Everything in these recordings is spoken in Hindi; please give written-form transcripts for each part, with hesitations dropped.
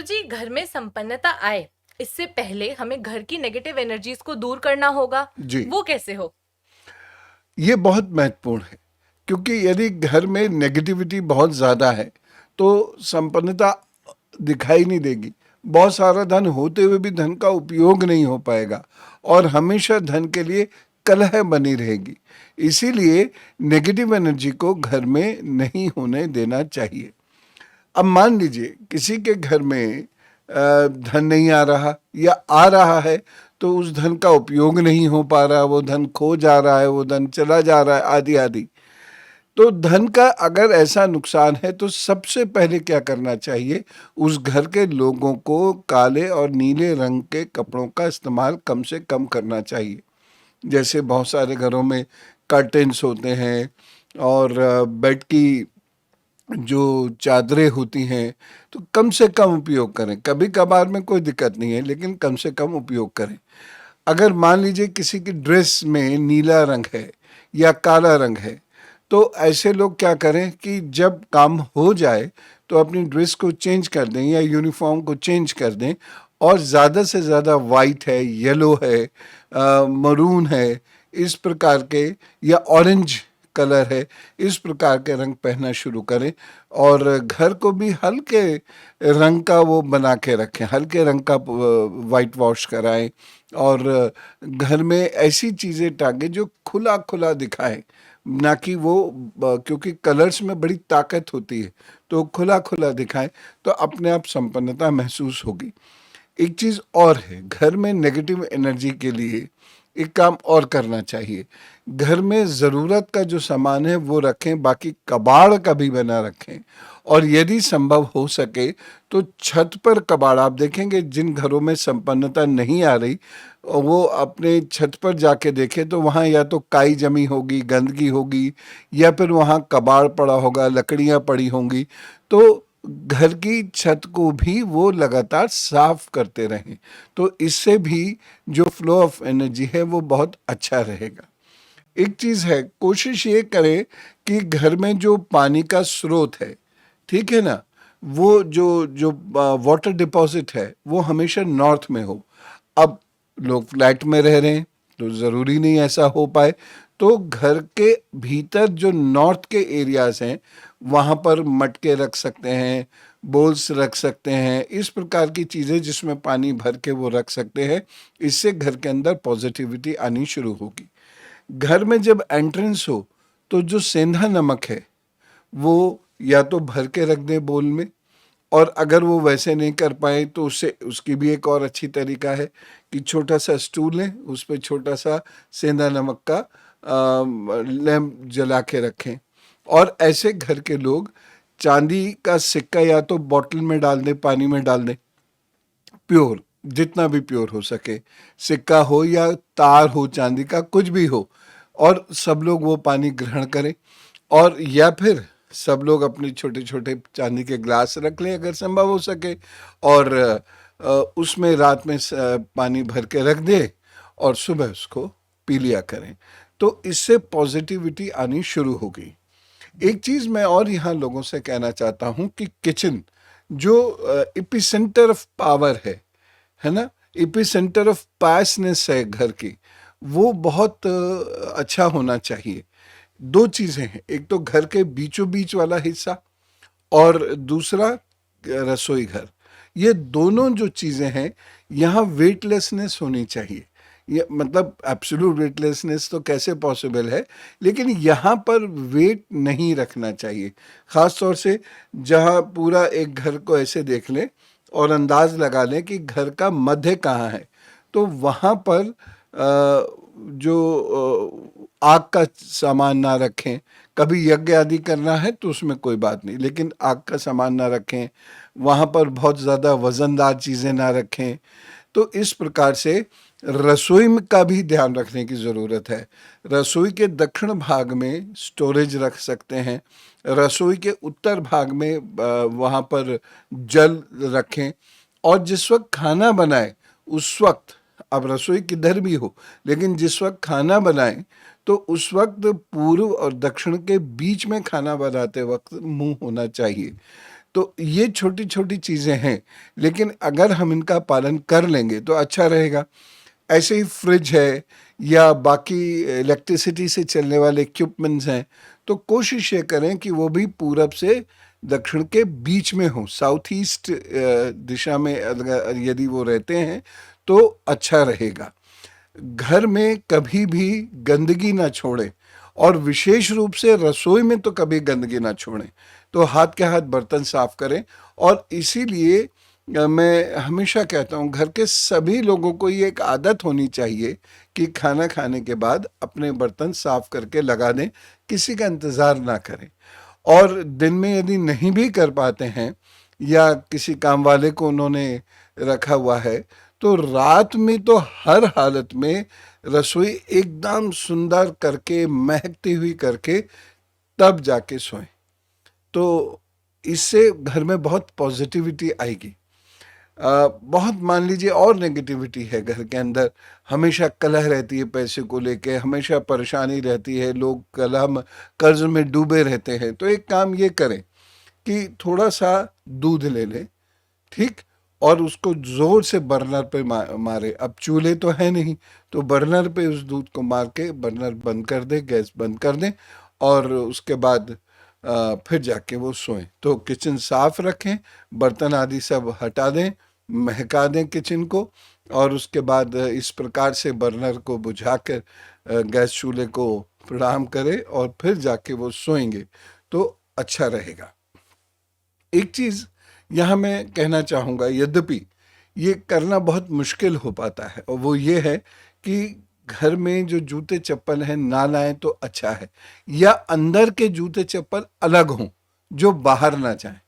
गुरुजी, घर में संपन्नता आए इससे पहले हमें घर की नेगेटिव एनर्जीज को दूर करना होगा। जी, वो कैसे हो? ये बहुत महत्वपूर्ण है क्योंकि यदि घर में नेगेटिविटी बहुत ज़्यादा है तो संपन्नता दिखाई नहीं देगी। बहुत सारा धन होते हुए भी धन का उपयोग नहीं हो पाएगा और हमेशा धन के लिए कलह बनी रहेगी। इसीलिए नेगेटिव एनर्जी को घर में नहीं होने देना चाहिए। अब मान लीजिए किसी के घर में धन नहीं आ रहा या आ रहा है तो उस धन का उपयोग नहीं हो पा रहा, वो धन खो जा रहा है, वो धन चला जा रहा है, आदि आदि। तो धन का अगर ऐसा नुकसान है तो सबसे पहले क्या करना चाहिए, उस घर के लोगों को काले और नीले रंग के कपड़ों का इस्तेमाल कम से कम करना चाहिए। जैसे बहुत सारे घरों में कर्टेन्स होते हैं और बेड की जो चादरें होती हैं तो कम से कम उपयोग करें। कभी कभार में कोई दिक्कत नहीं है लेकिन कम से कम उपयोग करें। अगर मान लीजिए किसी की ड्रेस में नीला रंग है या काला रंग है तो ऐसे लोग क्या करें कि जब काम हो जाए तो अपनी ड्रेस को चेंज कर दें या यूनिफॉर्म को चेंज कर दें और ज़्यादा से ज़्यादा वाइट है, येलो है, मरून है, इस प्रकार के, या ऑरेंज कलर है, इस प्रकार के रंग पहनना शुरू करें और घर को भी हल्के रंग का वो बना के रखें, हल्के रंग का वाइट वॉश कराएं और घर में ऐसी चीज़ें टांगें जो खुला खुला दिखाएं, ना कि वो क्योंकि कलर्स में बड़ी ताकत होती है तो खुला खुला दिखाएं तो अपने आप संपन्नता महसूस होगी। एक चीज़ और है, घर में नेगेटिव एनर्जी के लिए एक काम और करना चाहिए। घर में ज़रूरत का जो सामान है वो रखें, बाकी कबाड़ कभी बना रखें और यदि संभव हो सके तो छत पर कबाड़। आप देखेंगे जिन घरों में संपन्नता नहीं आ रही वो अपने छत पर जाके देखें तो वहाँ या तो काई जमी होगी, गंदगी होगी, या फिर वहाँ कबाड़ पड़ा होगा, लकड़ियाँ पड़ी होंगी। तो घर की छत को भी वो लगातार साफ करते रहें तो इससे भी जो फ्लो ऑफ एनर्जी है वो बहुत अच्छा रहेगा। एक चीज़ है, कोशिश ये करें कि घर में जो पानी का स्रोत है, ठीक है ना, वो जो जो वाटर डिपॉजिट है वो हमेशा नॉर्थ में हो। अब लोग फ्लैट में रह रहे हैं तो ज़रूरी नहीं ऐसा हो पाए, तो घर के भीतर जो नॉर्थ के एरियाज हैं वहाँ पर मटके रख सकते हैं, बोल्स रख सकते हैं, इस प्रकार की चीज़ें जिसमें पानी भर के वो रख सकते हैं। इससे घर के अंदर पॉजिटिविटी आनी शुरू होगी। घर में जब एंट्रेंस हो तो जो सेंधा नमक है वो या तो भर के रख दें बोल में, और अगर वो वैसे नहीं कर पाए तो उससे उसकी भी एक और अच्छी तरीका है कि छोटा सा स्टूल लें, उस पर छोटा सा सेंधा नमक का लैंप जला के रखें। और ऐसे घर के लोग चांदी का सिक्का या तो बॉटल में डाल दें, पानी में डाल दें, प्योर, जितना भी प्योर हो सके, सिक्का हो या तार हो चांदी का, कुछ भी हो, और सब लोग वो पानी ग्रहण करें। और या फिर सब लोग अपने छोटे छोटे चांदी के ग्लास रख लें अगर संभव हो सके और उसमें रात में पानी भर के रख दें और सुबह उसको पी लिया करें। तो इससे पॉजिटिविटी आनी शुरू होगी। एक चीज़ मैं और यहाँ लोगों से कहना चाहता हूँ कि किचन जो एपिसेंटर ऑफ पावर है ना, एपिसेंटर ऑफ पासनेस है घर की, वो बहुत अच्छा होना चाहिए। दो चीज़ें हैं, एक तो घर के बीचों बीच वाला हिस्सा और दूसरा रसोई घर। ये दोनों जो चीज़ें हैं यहाँ वेटलेसनेस होनी चाहिए। ये मतलब एब्सोल्यूट वेटलेसनेस तो कैसे पॉसिबल है, लेकिन यहाँ पर वेट नहीं रखना चाहिए। ख़ास तौर से जहाँ पूरा एक घर को ऐसे देख लें और अंदाज़ लगा लें कि घर का मध्य कहाँ है, तो वहाँ पर जो आग का सामान ना रखें। कभी यज्ञ आदि करना है तो उसमें कोई बात नहीं, लेकिन आग का सामान ना रखें, वहाँ पर बहुत ज़्यादा वज़नदार चीज़ें ना रखें। तो इस प्रकार से रसोई में का भी ध्यान रखने की ज़रूरत है। रसोई के दक्षिण भाग में स्टोरेज रख सकते हैं, रसोई के उत्तर भाग में वहाँ पर जल रखें, और जिस वक्त खाना बनाएं उस वक्त, अब रसोई किधर भी हो लेकिन जिस वक्त खाना बनाएं तो उस वक्त पूर्व और दक्षिण के बीच में खाना बनाते वक्त मुंह होना चाहिए। तो ये छोटी छोटी चीज़ें हैं, लेकिन अगर हम इनका पालन कर लेंगे तो अच्छा रहेगा। ऐसे ही फ्रिज है या बाकी इलेक्ट्रिसिटी से चलने वाले इक्विपमेंट्स हैं, तो कोशिश ये करें कि वो भी पूरब से दक्षिण के बीच में हो, साउथ ईस्ट दिशा में यदि वो रहते हैं तो अच्छा रहेगा। घर में कभी भी गंदगी ना छोड़ें, और विशेष रूप से रसोई में तो कभी गंदगी ना छोड़ें। तो हाथ के हाथ बर्तन साफ करें। और इसीलिए मैं हमेशा कहता हूँ, घर के सभी लोगों को ये एक आदत होनी चाहिए कि खाना खाने के बाद अपने बर्तन साफ करके लगा दें, किसी का इंतज़ार ना करें। और दिन में यदि नहीं भी कर पाते हैं या किसी काम वाले को उन्होंने रखा हुआ है, तो रात में तो हर हालत में रसोई एकदम सुंदर करके, महकती हुई करके, तब जाके सोएं। तो इससे घर में बहुत पॉजिटिविटी आएगी। बहुत मान लीजिए और नेगेटिविटी है घर के अंदर, हमेशा कलह रहती है पैसे को लेके, हमेशा परेशानी रहती है, लोग कलह में, कर्ज में डूबे रहते हैं। तो एक काम ये करें कि थोड़ा सा दूध ले लें, ठीक, और उसको ज़ोर से बर्नर पे मारे। अब चूल्हे तो है नहीं, तो बर्नर पे उस दूध को मार के बर्नर बंद कर दें, गैस बंद कर दें, और उसके बाद फिर जाके वो सोएं। तो किचन साफ रखें, बर्तन आदि सब हटा दें, महका दें किचन को, और उसके बाद इस प्रकार से बर्नर को बुझाकर गैस चूल्हे को प्रणाम करें, और फिर जाके वो सोएंगे तो अच्छा रहेगा। एक चीज़ यहाँ मैं कहना चाहूँगा, यद्यपि ये करना बहुत मुश्किल हो पाता है, और वो ये है कि घर में जो जूते चप्पल हैं ना लाएं तो अच्छा है, या अंदर के जूते चप्पल अलग हों जो बाहर ना जाएं।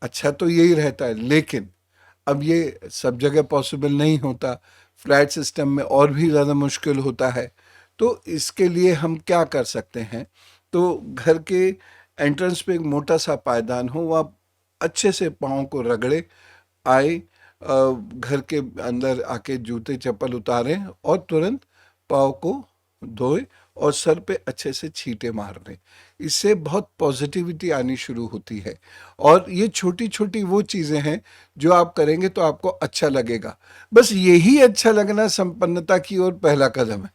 अच्छा तो यही रहता है, लेकिन अब ये सब जगह पॉसिबल नहीं होता, फ्लैट सिस्टम में और भी ज़्यादा मुश्किल होता है। तो इसके लिए हम क्या कर सकते हैं, तो घर के एंट्रेंस पे एक मोटा सा पायदान हो, वहाँ अच्छे से पाँव को रगड़े आए, घर के अंदर आके जूते चप्पल उतारें और तुरंत पाँव को धोए और सर पे अच्छे से छींटे मार दें। इससे बहुत पॉजिटिविटी आनी शुरू होती है, और ये छोटी छोटी वो चीज़ें हैं जो आप करेंगे तो आपको अच्छा लगेगा। बस यही अच्छा लगना संपन्नता की ओर पहला कदम है।